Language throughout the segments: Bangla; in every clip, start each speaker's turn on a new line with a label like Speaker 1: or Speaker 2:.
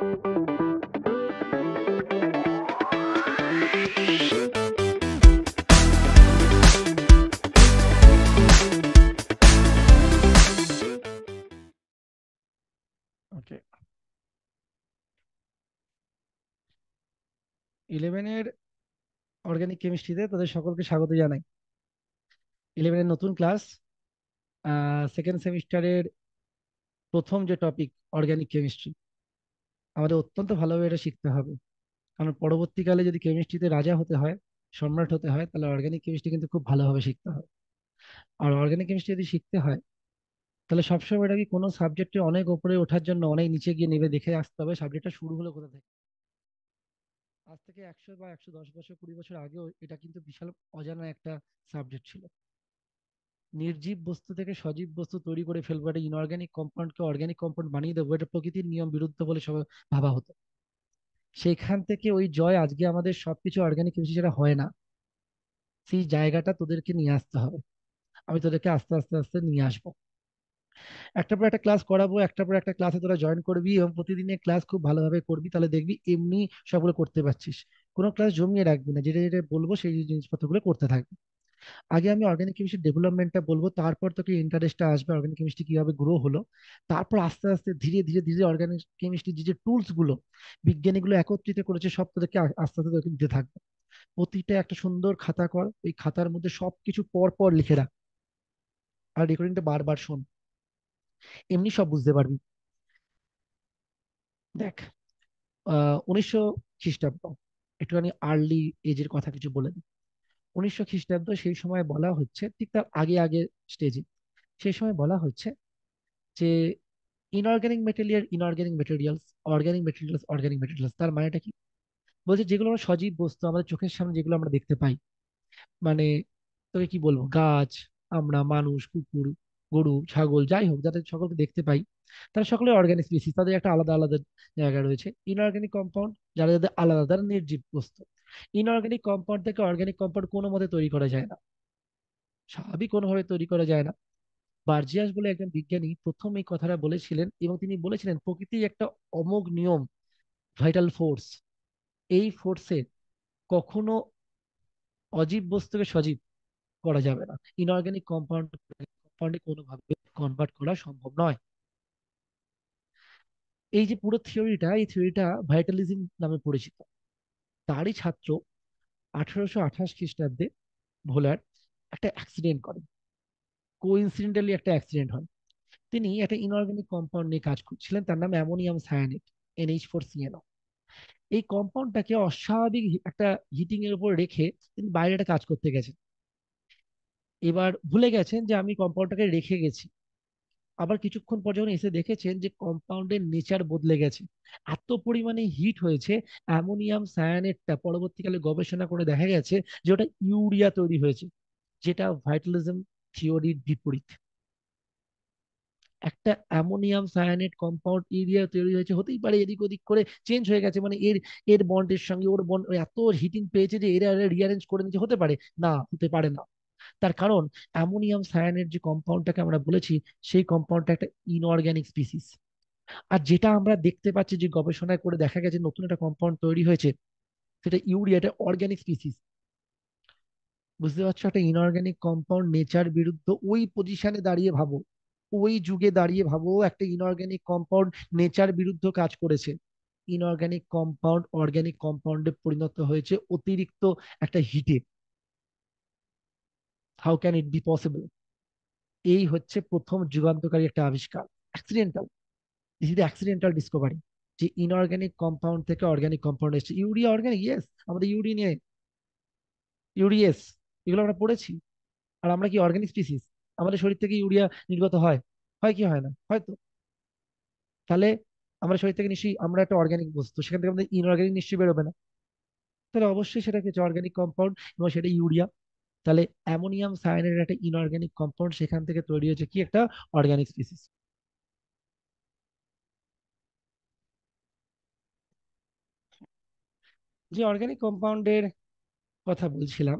Speaker 1: ওকে, 11-এর অর্গানিক কেমিস্ট্রিতে তাদের সকলকে স্বাগত জানাই। 11-এর নতুন ক্লাস, সেকেন্ড সেমিস্টারের প্রথম যে টপিক অর্গানিক কেমিস্ট্রি, আমাদের অত্যন্ত ভালোভাবে এটা শিখতে হবে। কারণ পরবর্তীকালে যদি কেমিস্ট্রিতে রাজা হতে হয়, সম্রাট হতে হয়, তাহলে অর্গানিক কেমিস্ট্রি কিন্তু খুব ভালোভাবে শিখতে হয়। আর অর্গানিক কেমিস্ট্রি যদি শিখতে হয়, তাহলে সবসময় এটা কি কোনো সাবজেক্টে অনেক উপরে ওঠার জন্য অনেক নিচে গিয়ে নেমে দেখে আসতে হবে সাবজেক্টটা শুরু হলো কোথা থেকে। আজ থেকে 100 বা 110 বছর 20 বছর আগেও এটা কিন্তু বিশাল অজানা একটা সাবজেক্ট ছিল। নির্জীব বস্তু থেকে সজীব বস্তু তৈরি করে ফেলবো, একটা ইনঅর্গানিক কম্পাউন্ডকে অর্গানিক কম্পাউন্ড বানিয়ে দেবো, এটা প্রকৃতির নিয়ম বিরুদ্ধ বলে সবাই ভাবা হতো। সেইখান থেকে ওই জয় আজকে আমাদের সবকিছু অর্গানিক কেমিস্ট্রি যেটা হয় না, সেই জায়গাটা তোদেরকে নিয়ে আসতে হবে। আমি তোদেরকে আস্তে আস্তে আস্তে নিয়ে আসবো। একটা পর একটা ক্লাস করাবো, একটা পর একটা ক্লাসে তোরা জয়েন করবি এবং প্রতিদিনের ক্লাস খুব ভালোভাবে করবি, তাহলে দেখবি এমনি সবগুলো করতে পারছিস। কোনো ক্লাস জমিয়ে রাখবি না, যেটা যেটা বলবো সেই জিনিসপত্রগুলো করতে থাকবি। আগে আমি অর্গানিক কেমিস্ট্রি ডেভেলপমেন্টটা বলবো, তারপর তোকে ইন্টারেস্টটা আসবে অর্গানিক কেমিস্ট্রি কিভাবে গ্রো হলো। তারপর আস্তে আস্তে ধীরে ধীরে ধীরে অর্গানিক কেমিস্ট্রি যে যে টুলস গুলো বিজ্ঞানীগুলো একত্রিত করেছে সব তোদেরকে আস্তে আস্তে তোকে দিতে থাকবে। প্রতিটা একটা সুন্দর খাতা কর, ওই খাতার মধ্যে সবকিছু পর পর লিখে রাখ, আর রেকর্ডিংটা বারবার শোন, এমনি সব বুঝতে পারবি। দেখ, 1900 খ্রিস্টাব্দ, একটুখানি আর্লি এজের কথা কিছু বলে দিই। 1900 খ্রিস্টাব্দ, সেই সময় বলা হচ্ছে, ঠিক তার আগে আগে স্টেজে, সেই সময় বলা হচ্ছে যে ইনঅর্গানিক মেটেরিয়ালস অর্গানিক মেটেরিয়ালস, তার মানেটা কি? বলছে যেগুলো আমরা সজীব বস্তু আমাদের চোখের সামনে যেগুলো আমরা দেখতে পাই, মানে তোকে কি বলবো, গাছ, আমরা, মানুষ, কুকুর, গরু, ছাগল, যাই হোক, যাদের সকলকে দেখতে পাই, তারা সকলে অর্গানিক স্পিসিস, তাদের একটা আলাদা আলাদা জায়গা রয়েছে। ইনঅর্গানিক কম্পাউন্ড, যারা যাদের আলাদা, তারা নির্জীব বস্তু। ইনঅর্গানিক কম্পাউন্ড থেকে অর্গানিক কম্পাউন্ড কোনো মতে তৈরি করা যায় না, স্বাভাবিক কোনোভাবে তৈরি করা যায় না। বার্জিয়াস বলে একজন বিজ্ঞানী প্রথম এই কথাটা বলেছিলেন, এবং তিনি বলেছিলেন প্রকৃতি একটা অমোঘ নিয়ম, ভাইটাল ফোর্স। এই ফোর্সে কখনো অজীব বস্তুকে সজীব করা যাবে না। ইনঅর্গানিক কম্পাউন্ডে কোনোভাবে কনভার্ট করা সম্ভব নয়। এই যে পুরো থিওরিটা, এই থিওরিটা ভাইটালিজম নামে পরিচিত। তারই ছাত্র 1828 খ্রিস্টাব্দে ভোলার একটা অ্যাক্সিডেন্ট করেন। কোইন্সিডেন্টালি একটা অ্যাক্সিডেন্ট হয়। তিনি একটা ইনঅর্গানিক কম্পাউন্ড নিয়ে কাজ করছিলেন, তার নাম অ্যামোনিয়াম সায়ানেট, NH4CnO। এই কম্পাউন্ডটাকে অস্বাভাবিক একটা হিটিং এর উপর রেখে তিনি বাইরে একটা কাজ করতে গেছেন। এবার ভুলে গেছেন যে আমি কম্পাউন্ডটাকে রেখে গেছি। আবার কিছুক্ষণ পর যখন এসে দেখেছেন যে কম্পাউন্ডের নেচার বদলে গেছে, এত পরিমাণে হিট হয়েছে, অ্যামোনিয়াম সায়ানেটটা পরবর্তীকালে গবেষণা করে দেখা গেছে যে ওটা ইউরিয়া তৈরি হয়েছে, যেটা ভাইটালিজম থিওরির বিপরীত। একটা অ্যামোনিয়াম সায়ানেট কম্পাউন্ড ইউরিয়া তৈরি হয়েছে, হতেই পারে এদিক ওদিক করে চেঞ্জ হয়ে গেছে, মানে এর এর বন্ডের সঙ্গে ওর বন্ড এত হিটিং পেয়েছে যে এরা রিঅ্যারেঞ্জ করে নিচ্ছে, হতে পারে? না, হতে পারে না। তার কারণ অ্যামোনিয়াম সায়ানেট যে কম্পাউন্ডটাকে আমরা বলেছি, সেই কম্পাউন্ডটা একটা ইনঅর্গানিক স্পিসিস। আর যেটা আমরা দেখতে পাচ্ছি যে গবেষণায় করে দেখা গেছে নতুন একটা কম্পাউন্ড তৈরি হয়েছে, সেটা ইউরিয়া, এটা অর্গানিক স্পিসিস। বুঝতে পারছো? একটা ইনঅর্গানিক কম্পাউন্ড নেচার বিরুদ্ধ, ওই পজিশনে দাঁড়িয়ে ভাবো, ওই যুগে দাঁড়িয়ে ভাবো, একটা ইনঅর্গানিক কম্পাউন্ড নেচার বিরুদ্ধ কাজ করেছে। ইনঅর্গানিক কম্পাউন্ড অর্গানিক কম্পাউন্ডে পরিণত হয়েছে অতিরিক্ত একটা হিটে। How can it be possible? এই হচ্ছে প্রথম যুগান্তকারী একটা আবিষ্কার, accidental. This is accidental Discovery, যে ইনঅর্গানিক কম্পাউন্ড থেকে অর্গানিক কম্পাউন্ড এসেছে। ইউরিয়া অর্গানিক, ইয়েস, আমাদের ইউরিনে ইউরিএস, এগুলো আমরা পড়েছি। আর আমরা কি অর্গানিক স্পিসিস? আমাদের শরীর থেকে ইউরিয়া নির্গত হয়, হয় কি হয় না? হয়তো। তাহলে আমরা শরীর থেকে নিশ্চয়ই, আমরা একটা অর্গানিক বস্তু, সেখান থেকে আমাদের ইনঅর্গানিক নিশ্চয়ই বেরোবে না। তাহলে অবশ্যই সেটা কিছু অর্গানিক কম্পাউন্ড, এবং সেটা ইউরিয়া। তাহলে অ্যামোনিয়াম সায়ানাইড একটা ইনঅর্গানিক কম্পাউন্ড, সেখান থেকে তৈরি হয়েছে কি একটা অর্গানিক স্পিসিস। যে অর্গানিক কম্পাউন্ডের কথা বলছিলাম,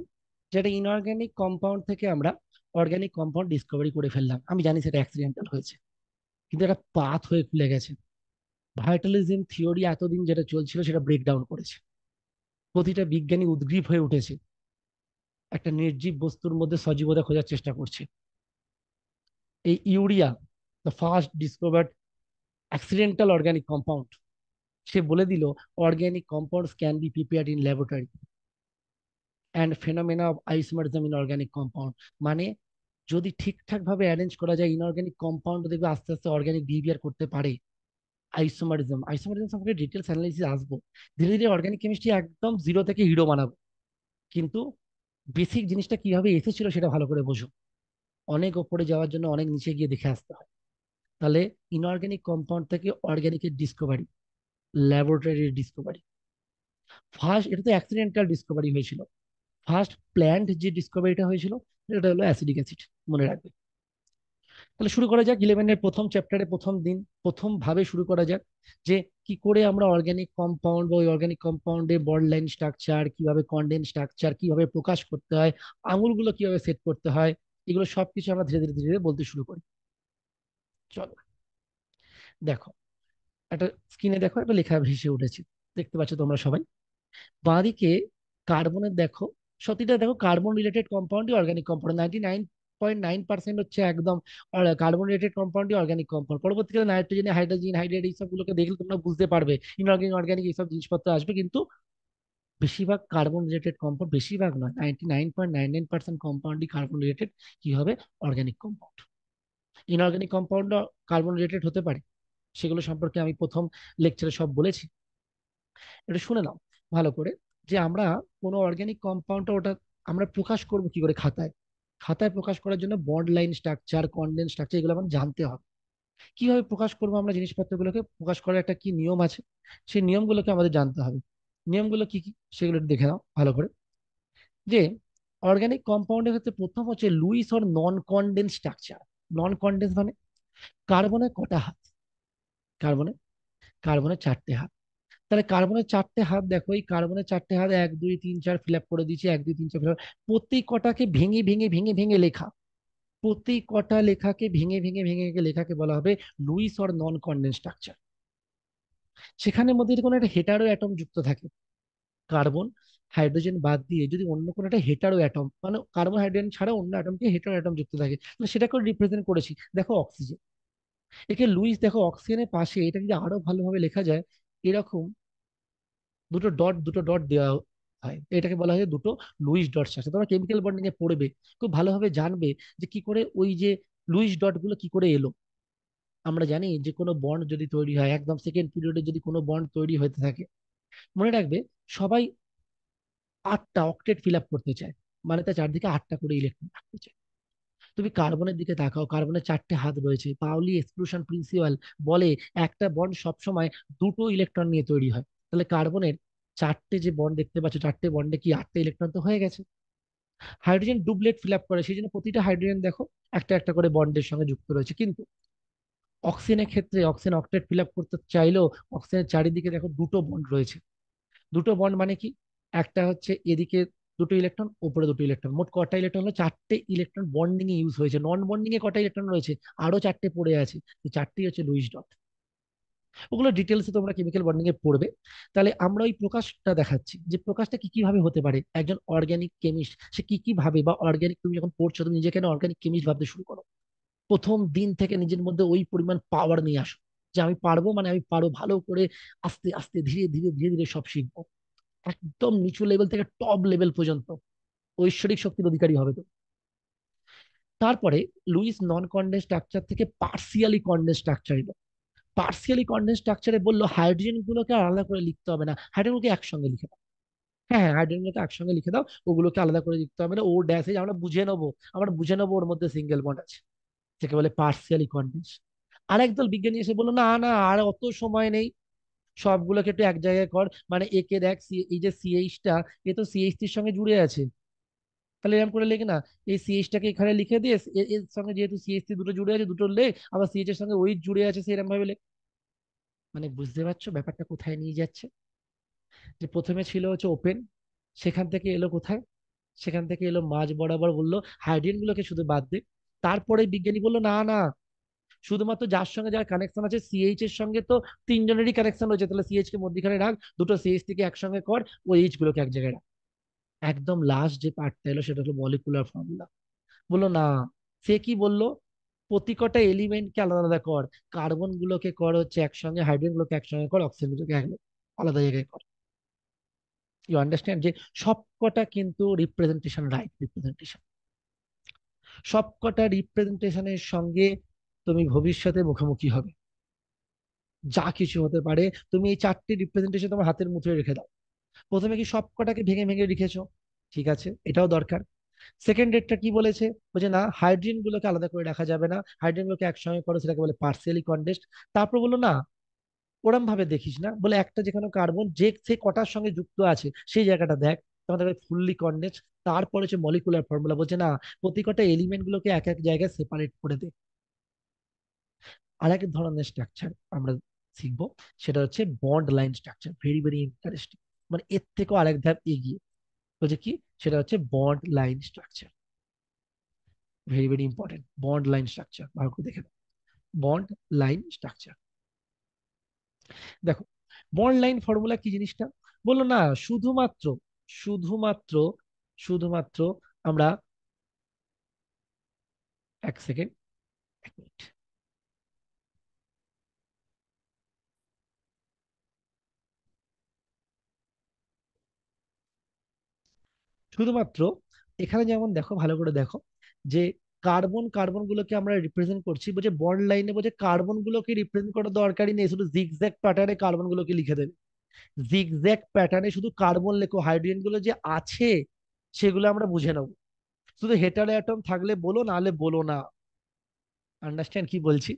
Speaker 1: যেটা ইনঅর্গানিক কম্পাউন্ড থেকে আমরা অর্গানিক কম্পাউন্ড ডিসকভারি করে ফেললাম। আমি জানি সেটা অ্যাক্সিডেন্টাল হয়েছে, কিন্তু একটা পাথ হয়ে খুলে গেছে। ভাইটালিজম থিওরি এতদিন যেটা চলছিল সেটা ব্রেকডাউন করেছে। প্রতিটা বিজ্ঞানী উদ্গ্রীব হয়ে উঠেছে, একটা নির্জীব বস্তুর মধ্যে সজীবতা খোঁজার চেষ্টা করছে। এই urea, the first discovered accidental organic compound, সে বলে দিল organic compounds can be prepared in laboratory and phenomena of isomerism in organic compound. মানে যদি ঠিকঠাক ভাবে অ্যারেঞ্জ করা যায় ইনঅর্গানিক কম্পাউন্ড, দেখবে আস্তে আস্তে অর্গানিক বিহেভিয়ার করতে পারে। আইসোমারিজম, আইসোমারিজম সম্পর্কে ডিটেলস অ্যানালাইসিস আসবো। ধীরে ধীরে অর্গানিক কেমিস্ট্রি একদম জিরো থেকে হিরো বানাবো। কিন্তু বেসিক জিনিসটা কিভাবে এসেছিল সেটা ভালো করে বোঝো। অনেক ওপরে যাওয়ার জন্য অনেক নিচে গিয়ে দেখে আসতে হয়। তাহলে ইনঅর্গানিক কম্পাউন্ড থেকে অর্গানিকের ডিসকভারি, ল্যাবরেটরির ডিসকভারি। ফার্স্ট, এটা তো অ্যাক্সিডেন্টাল ডিসকভারি হয়েছিল। ফার্স্ট প্ল্যান্ট যে ডিসকভারিটা হয়েছিল এটা হলো অ্যাসিডিক অ্যাসিড, মনে রাখবে। তাহলে শুরু করা যাক ইলেভেনের প্রথম চ্যাপ্টারে, প্রথম দিন প্রথম ভাবে শুরু করা যাক যে কি করে আমরা অর্গানিক কম্পাউন্ড বা ওই অর্গানিক কম্পাউন্ডে বন্ড লাইন স্ট্রাকচার, কিভাবে কন্ডেন্স স্ট্রাকচার কিভাবে প্রকাশ করতে হয়, আঙুলগুলো কিভাবে সেট করতে হয়, এগুলো সবকিছু আমরা ধীরে ধীরে ধীরে ধীরে বলতে শুরু করি। চলো দেখো, একটা স্ক্রিনে দেখো একটা লেখা ভেসে উঠেছে, দেখতে পাচ্ছ তোমরা সবাই। বাঁদিকে কার্বনের দেখো, সত্যিটা দেখো, কার্বন রিলেটেড কম্পাউন্ডই অর্গানিক কম্পাউন্ড, 99.9% হচ্ছে একদম কার্বন রিলেটেড কম্পাউন্ডই অর্গানিক কম্পাউন্ড। পরবর্তীকালে নাইট্রোজেন, হাইড্রোজেন, হাইড্রেট এইসবগুলোকে দেখলে তোমরা বুঝতে পারবে ইনঅর্গানিক অর্গানিক এইসব জিনিসপত্র আসবে। কিন্তু বেশিরভাগ কার্বন রিলেটেড কম্পাউন্ড, বেশিরভাগ নয়, 99.99% কম্পাউন্ডই কার্বন রিলেটেড কি হবে, organic compound. Inorganic compound carbon related হতে পারে, সেগুলো সম্পর্কে আমি প্রথম লেকচারে সব বলেছি। এটা শুনে নাও ভালো করে, যে আমরা কোনো অর্গানিক কম্পাউন্ডটা ওটা আমরা প্রকাশ করব কি করে খাতায়। খাতায় প্রকাশ করার জন্য bond line structure, condense structure এগুলো আমাদের জানতে হবে। কিভাবে প্রকাশ করবো আমরা জিনিসপত্রগুলোকে, প্রকাশ করার একটা কি নিয়ম আছে, সেই নিয়মগুলোকে আমাদের জানতে হবে। নিয়মগুলো কি কি সেগুলো একটু দেখে নাও ভালো করে। যে অর্গানিক কম্পাউন্ডের ক্ষেত্রে প্রথম হচ্ছে Lewis or non condense structure. Non condense মানে কার্বনে কটা হাত, কার্বনে কার্বনে চারটে হাত। তাহলে কার্বনের চারটে হাত দেখো, এই কার্বনের চারটে হাত 1 2 3 4 ফিল আপ করে দিয়েছি, 1 2 3 4 ফিল আপ। প্রতি কটাকে ভেঙে ভেঙে ভেঙে ভেঙে লেখা, প্রতি কটা লেখাকে ভেঙে ভেঙে ভেঙে ভেঙে লেখাকে বলা হবে Lewis or non condense structure. সেখানের মধ্যে যদি কোনো একটা হেটারো অ্যাটম যুক্ত থাকে, কার্বন হাইড্রোজেন বাদ দিয়ে যদি অন্য কোনো একটা হেটারো অ্যাটম, মানে কার্বন হাইড্রোজেন ছাড়া অন্য অ্যাটমকে হেটারো অ্যাটম যুক্ত থাকে, তাহলে সেটাকে রিপ্রেজেন্ট করেছি। দেখো অক্সিজেন, একে লুইস, দেখো অক্সিজেনের পাশে এটা যদি আরো ভালোভাবে লেখা যায়, এরকম দুটো ডট দেওয়া হয়, এটাকে বলা হয় দুটো লুইস ডট স্ট্রাকচার। তোমরা কেমিক্যাল বন্ডিং এ পড়বে, খুব ভালোভাবে জানবে যে কি করে ওই যে লুইস ডট গুলো কি করে এলো। আমরা জানি যে কোনো বন্ড যদি তৈরি হয়, একদম সেকেন্ড পিরিয়ডে যদি কোনো বন্ড তৈরি হতে থাকে, মনে রাখবে সবাই 8টা অক্টেট ফিল আপ করতে চায়, মানে তার চারদিকে 8টা করে ইলেকট্রন থাকতে চায়। তুমি কার্বনের দিকে তাকাও, কার্বনের চারটে হাত রয়েছে। পাউলি এক্সক্লুশন প্রিন্সিপাল বলে একটা বন্ড সবসময় দুটো ইলেকট্রন নিয়ে তৈরি হয়। তাহলে কার্বনের চারটে যে বন্ড দেখতে পাচ্ছ, চারটে বন্ডে কি 8টা ইলেকট্রন তো হয়ে গেছে। হাইড্রোজেন ডুবলেট ফিল আপ করে, সেই জন্য প্রতিটা হাইড্রোজেন দেখো একটা একটা করে বন্ডের সঙ্গে যুক্ত রয়েছে। কিন্তু অক্সিজেনের ক্ষেত্রে অক্সিজেন অক্টেট ফিল আপ করতে চাইলেও অক্সিজেনের চারিদিকে দেখো দুটো বন্ড রয়েছে। দুটো বন্ড মানে কি, একটা হচ্ছে এদিকে দুটো ইলেকট্রন, উপরে দুটো ইলেকট্রন, মোট কটা ইলেকট্রন হলো 4টে ইলেকট্রন বন্ডিং এ ইউজ হয়েছে। নন বন্ডিং এ কটা ইলেকট্রন রয়েছে, আরো 4টে পড়ে আছে, এই 4টি হচ্ছে লুইস ডট। ওগুলো ডিটেলসে তোমরা কেমিক্যাল বন্ডিং এ পড়বে। তাহলে আমরা ওই প্রকাশটা দেখাচ্ছি, যে প্রকাশটা কি কি ভাবে হতে পারে, একজন অর্গানিক কেমিস্ট সে কি কি ভাবে, বা অর্গানিক, তুমি যখন পড়ছো তুমি নিজেকে অর্গানিক কেমিস্ট ভাবতে শুরু করো। প্রথম দিন থেকে নিজের মধ্যে ওই পরিমাণ পাওয়ার নিয়ে আসো, যে আমি পারবো, মানে আমি পারবো ভালো করে, আস্তে আস্তে ধীরে ধীরে ধীরে ধীরে সব শিখবো, একদম নিচু লেভেল থেকে টপ লেভেল পর্যন্ত ঐশ্বরিক শক্তির অধিকারী হবে তো। তারপরে লুইস নন কন্ডেন্স স্ট্রাকচার থেকে পার্সিয়ালি কন্ডেন্স স্ট্রাকচার এলো। পার্সিয়ালি কন্ডেন্স স্ট্রাকচারে বললো হাইড্রোজেন গুলোকে আলাদা করে লিখতে হবে না, হাইড্রোজেন গুলোকে একসঙ্গে লিখে দাও। হ্যাঁ হ্যাঁ, হাইড্রোজেন গুলোকে একসঙ্গে লিখে দাও, ওগুলোকে আলাদা করে লিখতে হবে না। ও ড্যাশে আমরা বুঝে নেবো, আমরা বুঝে নেবো ওর মধ্যে সিঙ্গেল বন্ড আছে, যাকে বলে পার্সিয়ালি কন্ডেন্স। আর একদল বিজ্ঞানী এসে বললো না না, আর অত সময় নেই, সবগুলোকে একটু এক জায়গায় কর। মানে একে দেখ, এই যে সিএইচটা, এ তো সিএইচ সঙ্গে জুড়ে আছে, তাহলে এরকম করে লেখ না, এই সিএইচটাকে এখানে লিখে দিয়ে এর সঙ্গে যেহেতু সিএইচ দুটো জুড়ে আছে, দুটো লেখ, আবার সিএইচ এর সঙ্গে ওই জুড়ে আছে সেরকম ভাবে লেখ। মানে বুঝতে পারছো ব্যাপারটা কোথায় নিয়ে যাচ্ছে। যে প্রথমে ছিল হচ্ছে ওপেন, সেখান থেকে এলো কোথায়, সেখান থেকে এলো মাঝ বরাবর, বললো হাইড্রোজেন গুলোকে শুধু বাদ দে। তারপরে বিজ্ঞানী বললো না না, শুধুমাত্র যার সঙ্গে যার কানেকশন আছে সিএইচ এর সঙ্গে তো তিনজনেরই কানেকশন রয়েছে, তাহলে সিএইচ কে মধ্যখানে রাখ, দুটো সিএইচ থেকে একসঙ্গে কর, ওই এইচ গুলোকে এক জায়গায় রাখ। একদম লাস্ট যে পার্টটা এলো সেটা হলো মলিকুলার ফর্মুলা। বললো না, সে কি বললো, প্রতি কটা এলিমেন্টকে আলাদা আলাদা কর, কার্বন গুলোকে কর হচ্ছে একসঙ্গে, হাইড্রোজেন গুলোকে একসঙ্গে কর, অক্সিজেন গুলোকে আলাদা জায়গায় কর। ইউ আন্ডারস্ট্যান্ড যে সবকটা কিন্তু রিপ্রেজেন্টেশন, রাইট রিপ্রেজেন্টেশন, সবকটা রিপ্রেজেন্টেশনের সঙ্গে তুমি ভবিষ্যতে মুখোমুখি হবে, যা কিছু হতে পারে। তুমি এই চারটি রিপ্রেজেন্টেশন তোমার হাতের মুঠোয় রেখে দাও। প্রথমে কি সবকটাকে ভেঙে ভেঙে লিখেছো, ঠিক আছে, এটাও দরকার। সেকেন্ড ডেটটা কি বলেছে, বলছে না হাইড্রোজেন গুলোকে আলাদা করে রাখা যাবে না, হাইড্রোজেন গুলোকে একসঙ্গে করো, সেটাকে বলে পার্সিয়ালি কন্ডেন্সড। তারপর বললো না, ওরম ভাবে দেখিস না, বলে একটা যেখানে কার্বন যে সে কটার সঙ্গে যুক্ত আছে সেই জায়গাটা দেখ, তোমাদের ফুললি কন্ডেন্স। তারপরে হচ্ছে মলিকুলার ফর্মুলা, বলছে না প্রতি কটা এলিমেন্ট গুলোকে এক এক জায়গায় সেপারেট করে দে। আরেক ধরনের স্ট্রাকচার আমরা শিখবো, সেটা হচ্ছে bond line structure, very very interesting, মানে এর থেকেও আরেক ধাপ এগিয়ে। বলছে কি, সেটা হচ্ছে bond line structure, very very important. Bond line structure ভালো করে দেখে, বন্ড লাইন স্ট্রাকচার। দেখো, বন্ড লাইন ফর্মুলা কি জিনিসটা, বললো না শুধুমাত্র, শুধুমাত্র শুধুমাত্র আমরা, এক সেকেন্ড, এক মিনিট, শুধুমাত্র এখানে যেমন দেখো, ভালো করে দেখো, যে কার্বন কার্বন গুলোকে আমরা রিপ্রেজেন্ট করছি, বলছে বন্ড লাইনে, বলছে কার্বন গুলোকে রিপ্রেজেন্ট করার দরকারই নেই, শুধু জিগজ্যাগ প্যাটার্নে কার্বন গুলোকে লিখে দেবে। জিগজ্যাগ প্যাটার্নে শুধু কার্বন লেখো, হাইড্রোজেন গুলো যে আছে সেগুলো আমরা বুঝে নেবো। শুধু হেটারো অ্যাটম থাকলে বলো, না হলে বলো না। আন্ডারস্ট্যান্ড কি বলছি?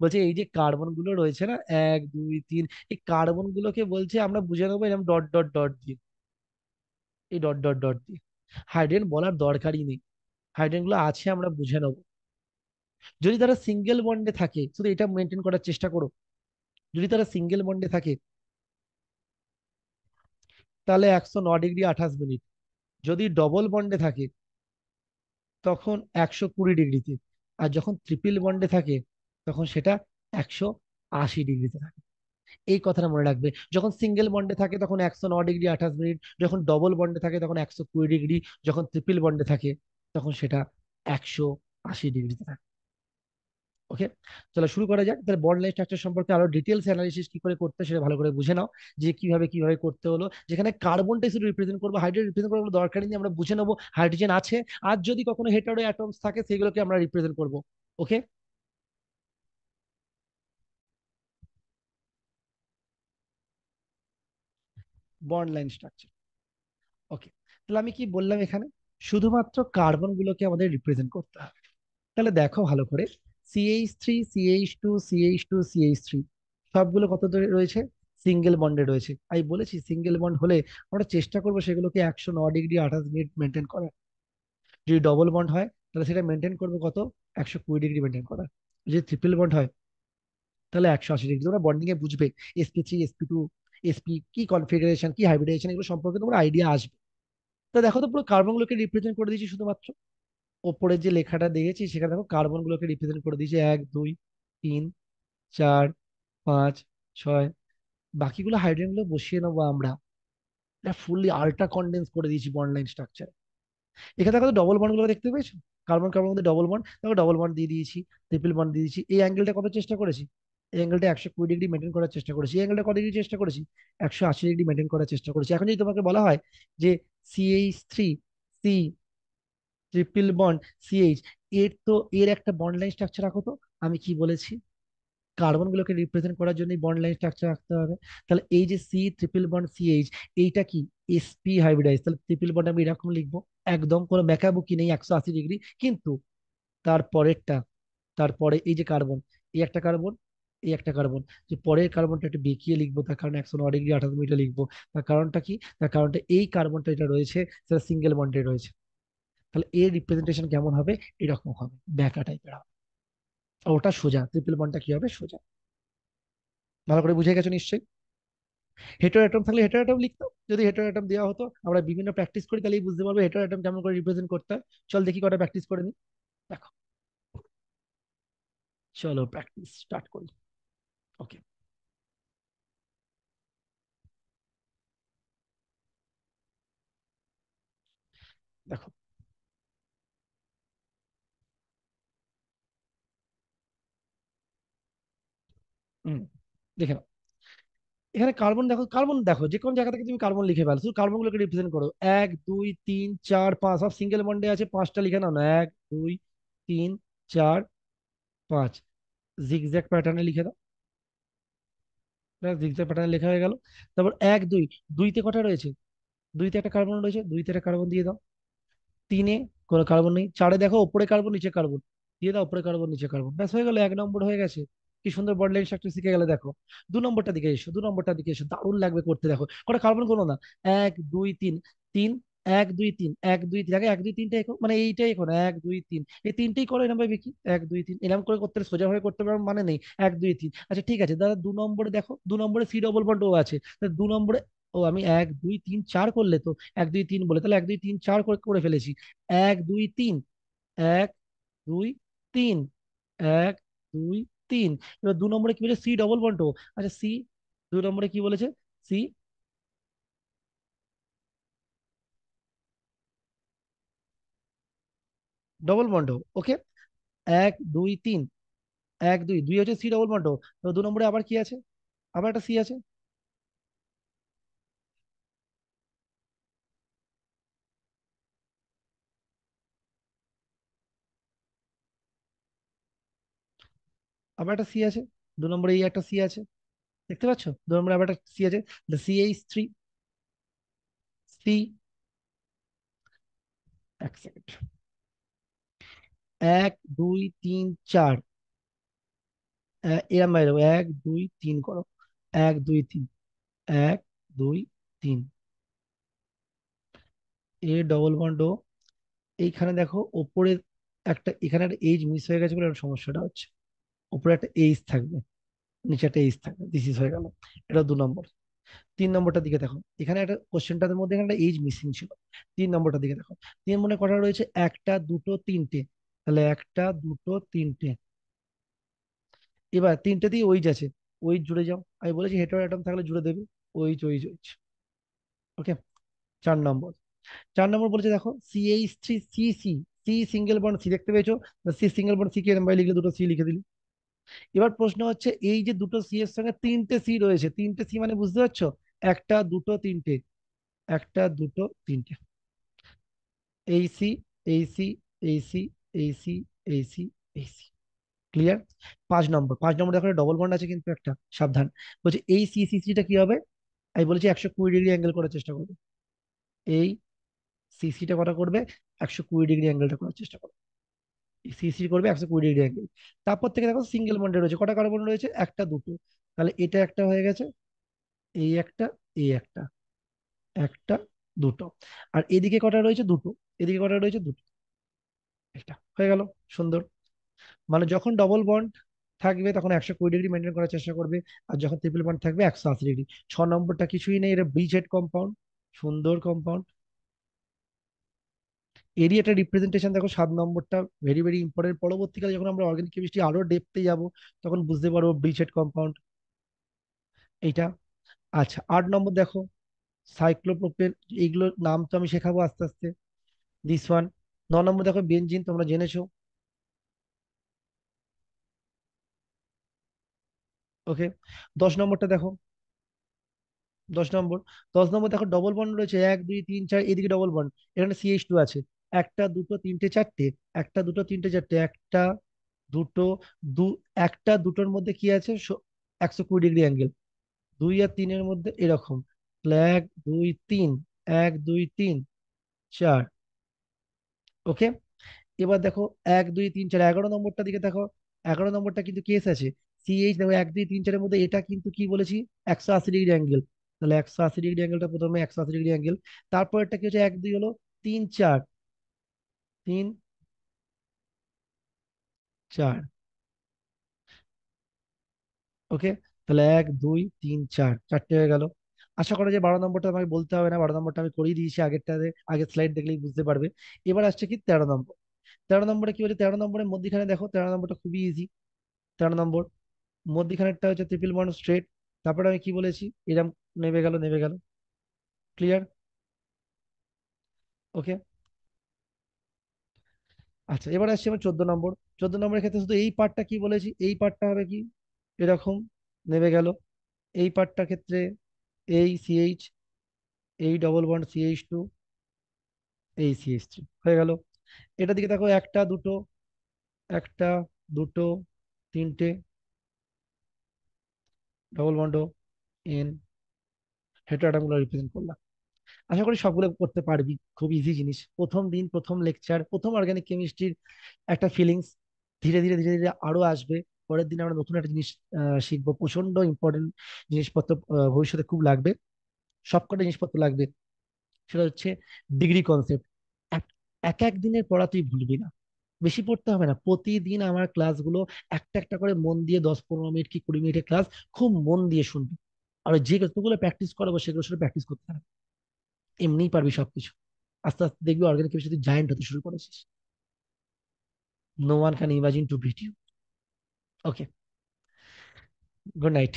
Speaker 1: বলছে এই যে কার্বন গুলো রয়েছে না, 1 2 3, এই কার্বন গুলোকে বলছে আমরা বুঝে নেবো এরকম ডট ডট ডট দিয়ে, এই ডট ডট ডট দিয়ে। হাইড্রোজেন বলার দরকারই নেই, হাইড্রোজেন গুলো আছে আমরা বুঝে নেবো। যদি তারা সিঙ্গেল বন্ডে থাকে শুধু এটা মেনটেন করার চেষ্টা করো, যদি তারা সিঙ্গেল বন্ডে থাকে তাহলে 109 ডিগ্রি 28 মিনিট, যদি ডবল বন্ডে থাকে তখন 120 ডিগ্রিতে, আর যখন ট্রিপল বন্ডে থাকে তখন সেটা 180 ডিগ্রিতে থাকে। এই কথাটা মনে রাখবে, যখন সিঙ্গেল বন্ডে থাকে তখন 109 ডিগ্রি 28 মিনিট, যখন ডবল বন্ডে থাকে তখন 120 ডিগ্রি, যখন ট্রিপল বন্ডে থাকে তখন সেটা 180 ডিগ্রিতে থাকে। ওকে, চলো শুরু করা যাক। তাহলে বন্ড লাইন স্ট্রাকচার সম্পর্কে আরো ডিটেলস অ্যানালিসিস কি করে করতে হয় সেটা ভালো করে বুঝে নাও, যে কিভাবে কিভাবে করতে হলো। যেখানে কার্বনটাই শুধু রিপ্রেজেন্ট করবো, হাইড্রোজেন রিপ্রেজেন্ট করার কোনো দরকারই নেই, আমরা বুঝে নেবো হাইড্রোজেন আছে, আর যদি কখনো হেটারো অ্যাটমস থাকে সেগুলোকে আমরা রিপ্রেজেন্ট করবো। ওকে, বন্ড লাইন স্ট্রাকচার। ওকে, তাহলে আমি কি বললাম এখানে, শুধুমাত্র কার্বন গুলোকে আমাদের রিপ্রেজেন্ট করতে হবে। তাহলে দেখো ভালো করে, CH3 CH2 CH2 CH3 সবগুলো কত দূরে রয়েছে, সিঙ্গেল বন্ডে রয়েছে। আমি বলেছি সিঙ্গেল বন্ড হলে আমরা চেষ্টা করবো সেগুলোকে 109 ডিগ্রি 28 মিনিট মেনটেন করার। যদি ডবল বন্ড হয় তাহলে সেটা মেনটেন করবো কত, 120 ডিগ্রি মেনটেন করার। যদি ট্রিপল বন্ড হয় তাহলে 180 ডিগ্রি। তোমরা বন্ডিং এ বুঝবে sp3 sp2 sp কি কনফিগারেশন কি হাইব্রিডেশন এগুলো সম্পর্কে তোমার আইডিয়া আসবে। তো দেখো তো পুরো কার্বন গুলোকে রিপ্রেজেন্ট করে দিয়েছি শুধুমাত্র, ওপরে যে লেখাটা দেখেছি সেখানে দেখো কার্বন গুলোকে রিপ্রেজেন্ট করে দিয়েছি 1 2 3 4 5 6। বাকিগুলো হাইড্রোজেন গুলো বসিয়ে নেবো আমরা, এটা ফুললি আল্ট্রা কন্ডেন্স করে দিয়েছি বন্ড লাইন স্ট্রাকচার। এখানে দেখো ডবল বন্ড গুলো দেখতে পেয়েছো, কার্বন কার্বন মধ্যে ডবল বন্ড, দেখো ডবল বন্ড দিয়ে দিয়েছি, ট্রিপল বন্ড দিয়ে দিয়েছি। এই অ্যাঙ্গেলটা কত চেষ্টা করেছি, এই অ্যাঙ্গেলটা 120 ডিগ্রি মেনটেন করার চেষ্টা করেছি। এই অ্যাঙ্গেলটা কত ডিগ্রি চেষ্টা করেছি, 180 ডিগ্রি মেনটেন করার চেষ্টা করেছি। এখন যদি তোমাকে বলা হয় যে CH3 ট্রিপল বন্ড সিএইচ, এর তো এর একটা বন্ড লাইন স্ট্রাকচার রাখো তো। আমি কি বলেছি, কার্বন গুলোকে রিপ্রেজেন্ট করার জন্য বন্ড লাইন স্ট্রাকচার রাখতে হবে। তাহলে এই যে C ট্রিপল বন্ড CH, এইটা কি sp হাইব্রিডাইজ, তাহলে ট্রিপল বন্ড আমি এরকম লিখবো, একদম কোনো বেঁকাবুকি নেই, 180 ডিগ্রি। কিন্তু তারপরেরটা, তারপরে এই যে কার্বন, এই একটা কার্বন, এই একটা কার্বন, যে পরের কার্বনটা একটু বেঁকিয়ে লিখবো, তার কারণে 109 ডিগ্রি 28 মিনিটে লিখবো। তার কারণটা কি, তার কারণটা এই কার্বনটা এটা রয়েছে সেটা সিঙ্গেল বন্ডে রয়েছে। তাহলে এর রিপ্রেজেন্টেশন কেমন হবে, এরকম হবে, ব্যাকা টাইপের হবে। আর ওটা সোজা, ট্রিপল বন্ডটা কি হবে, সোজা। ভালো করে বুঝে গেছো নিশ্চয়ই। হেটারোঅ্যাটম থাকলে হেটারোঅ্যাটম লিখতাম, যদি হেটারোঅ্যাটম দেওয়া হতো, আমরা বিভিন্ন প্র্যাকটিস করি তাহলেই বুঝতে পারবো হেটারোঅ্যাটম কেমন করে রিপ্রেজেন্ট করতে হয়। চল দেখি কটা প্র্যাকটিস করে নি। দেখো, চলো প্র্যাকটিস স্টার্ট করি। ওকে, দেখো। হুম, দেখে নাও। এখানে কার্বন দেখো, কার্বন দেখো, যে কোনো জায়গা থেকে তুমি কার্বন লিখে ফেলো, শুধু কার্বন গুলোকে রিপ্রেজেন্ট করো। 1 2 3 4 5, সব সিঙ্গেল বন্ডে আছে, পাঁচটা লিখে নাও না। 1 2 3 4 5, জিগজ্যাগ প্যাটার্নে লিখে দাও। জিগজ্যাগ প্যাটার্নে লেখা হয়ে গেল। তারপর 1 2, দুইতে কটা রয়েছে? দুইতে একটা কার্বন রয়েছে, দুইতে একটা কার্বন দিয়ে দাও। তিনে কোনো কার্বন নেই। চারে দেখো, উপরে কার্বন নিচে কার্বন, দিয়ে দাও উপরে কার্বন নিচে কার্বন, ব্যাস হয়ে গেল, 1 নম্বর হয়ে গেছে। কি সুন্দর বন্ড লাইন স্ট্রাকচার শিখে গেলে। দেখো 2 নম্বরটা দিকে এসো, 2 নম্বরটার দিকে এসো, দারুণ লাগবে করতে। দেখো কটা কার্বন কোনো না। 1 2 3, তিন, 1 2 3, 1 2 3, আগে 1 2 3টা মানে এইটাই এখন 1 2 3, এই তিনটেই করো এরকম ভাবে কি 1 2 3 এরকম করে করতে হলে সোজা ভাবে করতে পারবে মানে নেই। 1 2 3, আচ্ছা ঠিক আছে দাদা, 2 নম্বরে দেখো, 2 নম্বরে সি ডবল বন্ড ও আছে, তাহলে 2 নম্বরে, ও আমি 1 2 3 4 করলে তো 1 2 3 বলে, তাহলে 1 2 3 4 করে করে ফেলেছি। 1 2 3, 1 2 3, 1 2 3। এবার 2 নম্বরে কি বলেছে? C double bond. আচ্ছা সি, 2 নম্বরে কি বলেছে? C double bond. ওকে, 1 2 3, 1 2, দুই হচ্ছে সি ডবল বন্ড। তো 2 নম্বরে আবার কি আছে? আবার একটা সি আছে। আবার একটা সি আছে। 2 নম্বরে এই একটা সি আছে, দেখতে পাচ্ছ? 2 নম্বরে আবার একটা সি আছে, CH3। সি, এক সেকেন্ড, 1 2 3 4, এরম বাইরে 1 2 3 করো। 1 2 3, 1 2 3, এ ডবল বন্ড। এইখানে দেখো ওপরে একটা, এখানে একটা এইচ মিস হয়ে গেছে বলে এরকম সমস্যাটা হচ্ছে। উপরে একটা এইচ থাকবে, নিচে একটা এইচ থাকবে, দিস ইজ হয়ে গেল। এটা 2 নম্বর। 3 নম্বরটার দিকে দেখো, এখানে একটা কোশ্চেনটার মধ্যে এখানে একটা এইচ মিসিং ছিল। 3 নম্বরটার দিকে দেখো, 3 নম্বরে কটা রয়েছে? একটা দুটো তিনটে, তাহলে একটা দুটো তিনটে। এবার তিনটে দিয়ে ওইচ আছে, ওইচ জুড়ে যাও। আমি বলেছি হেটারো অ্যাটম থাকলে জুড়ে দেবে, ওইচ ওইচ ওইচ। ওকে, 4 নম্বর। 4 নম্বর বলেছে দেখো, CH3, C C, C single bond C, দেখতে পেয়েছো? সি সিঙ্গেল বন্ড সি কে এরম ভাবে লিখলে, দুটো সি লিখে দিলি। এবার প্রশ্ন হচ্ছে, এই যে দুটো সি এর সঙ্গে তিনটে সি রয়েছে, তিনটে সি মানে বুঝতে পারছো? একটা দুটো তিনটে, একটা দুটো তিনটে, এই সি, এই সি, এই সি, এই সি, এই সি, এই সি। ক্লিয়ার? 5 নম্বর, 5 নম্বর দেখো ডবল বন্ড আছে কিন্তু একটা, সাবধান। বলছে এই সি সি সিটা কি হবে? আমি বলেছি 120 ডিগ্রি অ্যাঙ্গেল করার চেষ্টা করবে। এই সিসিটা কটা করবে? 120 ডিগ্রি অ্যাঙ্গেলটা করার চেষ্টা করবে। সিসি করবে 120 ডিগ্রি অ্যাঙ্গেল। তারপর থেকে দেখো সিঙ্গেল বন্ডে রয়েছে, কটা কার্বন রয়েছে? একটা দুটো, তাহলে এটা একটা হয়ে গেছে, এই একটা, এই একটা, একটা দুটো। আর এদিকে কটা রয়েছে? দুটো। এদিকে কটা রয়েছে? দুটো। এটা হয়ে গেল, সুন্দর। মানে যখন ডবল বন্ড থাকবে তখন 120 ডিগ্রি মেনটেন করার চেষ্টা করবে, আর যখন ট্রিপল বন্ড থাকবে 180 ডিগ্রি। 6 নম্বরটা কিছুই নেই, এটা ব্রিজ হেড কম্পাউন্ড, সুন্দর কম্পাউন্ড। এরই একটা রিপ্রেজেন্টেশন দেখো, 7 নম্বরটা ভেরি ভেরি ইম্পর্টেন্ট। পরবর্তীকালে যখন আমরা অর্গানিক কেমিস্ট্রি আরো ডেপথে যাব, তখন বুঝতে পারবো ব্রিজ হেড কম্পাউন্ড এইটা। আচ্ছা 8 নম্বর দেখো, সাইক্লোপ্রোপেন, এইগুলোর নাম তো আমি শেখাবো আস্তে আস্তে, দিস ওয়ান। 9 নম্বর দেখো বেনজিন, তোমরা জেনেছো। ওকে, 10 নম্বরটা দেখো, 10 নম্বর, 10 নম্বর দেখো ডবল বন্ড রয়েছে, 1 2 3 4, এদিকে ডবল বন্ড, এখানে CH2 আছে। একটা দুটো তিনটে চারটে, একটা দুটো তিনটে চারটে, একটা দুটো, দু, একটা দুটোর মধ্যে কি আছে? 120 ডিগ্রি অ্যাঙ্গেল। 2 আর 3-এর মধ্যে এরকম, তাহলে 1 2 3, 1 2 3 4। ওকে, এবার দেখো 1 2 3 4, 11 নম্বরটা দিকে দেখো। 11 নম্বরটা কিন্তু কেস আছে, CH দেখো 1 2 3 4-এর মধ্যে এটা কিন্তু কি বলেছি? 180 ডিগ্রি অ্যাঙ্গেল, তাহলে 180 ডিগ্রি অ্যাঙ্গেলটা প্রথমে, 180 ডিগ্রি অ্যাঙ্গেল। তারপর এটা কি হচ্ছে? 1 2 হলো, 3 4, 3 4। ওকে, তাহলে 1 2 3 4, চারটে হয়ে গেল। আশা করা যায় 12 নম্বরটা আমাকে বলতে হবে না, 12 নম্বরটা আমি করিয়ে দিয়েছি আগেরটাতে, আগের স্লাইড দেখলেই বুঝতে পারবে। এবার আসছে কি 13 নম্বর। 13 নম্বরে কি বলে? 13 নম্বরের মধ্যখানে দেখো, 13 নম্বরটা খুবই ইজি। 13 নম্বর, মধ্যিখানেরটা হচ্ছে ট্রিপল বন্ড স্ট্রেট। তারপরে আমি কি বলেছি, এরম নেমে গেল নেমে গেল। ক্লিয়ার? ওকে। আচ্ছা, এবার আসছি আমার 14 নম্বর। 14 নম্বরের ক্ষেত্রে শুধু এই পার্টটা কি বলেছি, এই পার্টটা হবে কি, এরকম নেমে গেল। এই পার্টটার ক্ষেত্রে এই সিএইচ, এই ডবল বন্ড CH2, এই CH3 হয়ে গেল। এটা দিকে দেখো, একটা দুটো, একটা দুটো, তিনটে, ডবল বন্ড এন, হেটারাটাগুলো রিপ্রেজেন্ট করলাম। আশা করি সবগুলো করতে পারবি, খুব ইজি জিনিস। প্রথম দিন, প্রথম লেকচার, প্রথম অর্গানিক কেমিস্ট্রির একটা ফিলিংস। ধীরে ধীরে ধীরে ধীরে আরো আসবে। পরের দিন আমরা নতুন একটা জিনিস শিখবো, প্রচন্ড ইম্পর্টেন্ট জিনিসপত্র ভবিষ্যতে খুব লাগবে। সবকটা জিনিসপত্র লাগবে। সেটা হচ্ছে ডিগ্রি কনসেপ্ট। এক এক এক দিনের পড়া তুই ভুলবি না, বেশি পড়তে হবে না। প্রতিদিন আমার ক্লাসগুলো একটা একটা করে মন দিয়ে 10-15 মিনিট কি 20 মিনিটের ক্লাস খুব মন দিয়ে শুনবি। আর যে যতগুলো প্র্যাকটিস করাবো সেগুলো শুধু প্র্যাকটিস করতে হবে, এমনিই পারবি সবকিছু। আস্তে আস্তে দেখবি অর্গানিক কেমিস্ট্রি জায়ান্ট হতে শুরু করেছিস। No one can imagine to beat you. Okay, good night.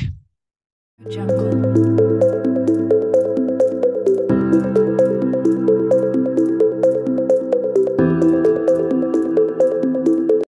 Speaker 2: Jungle.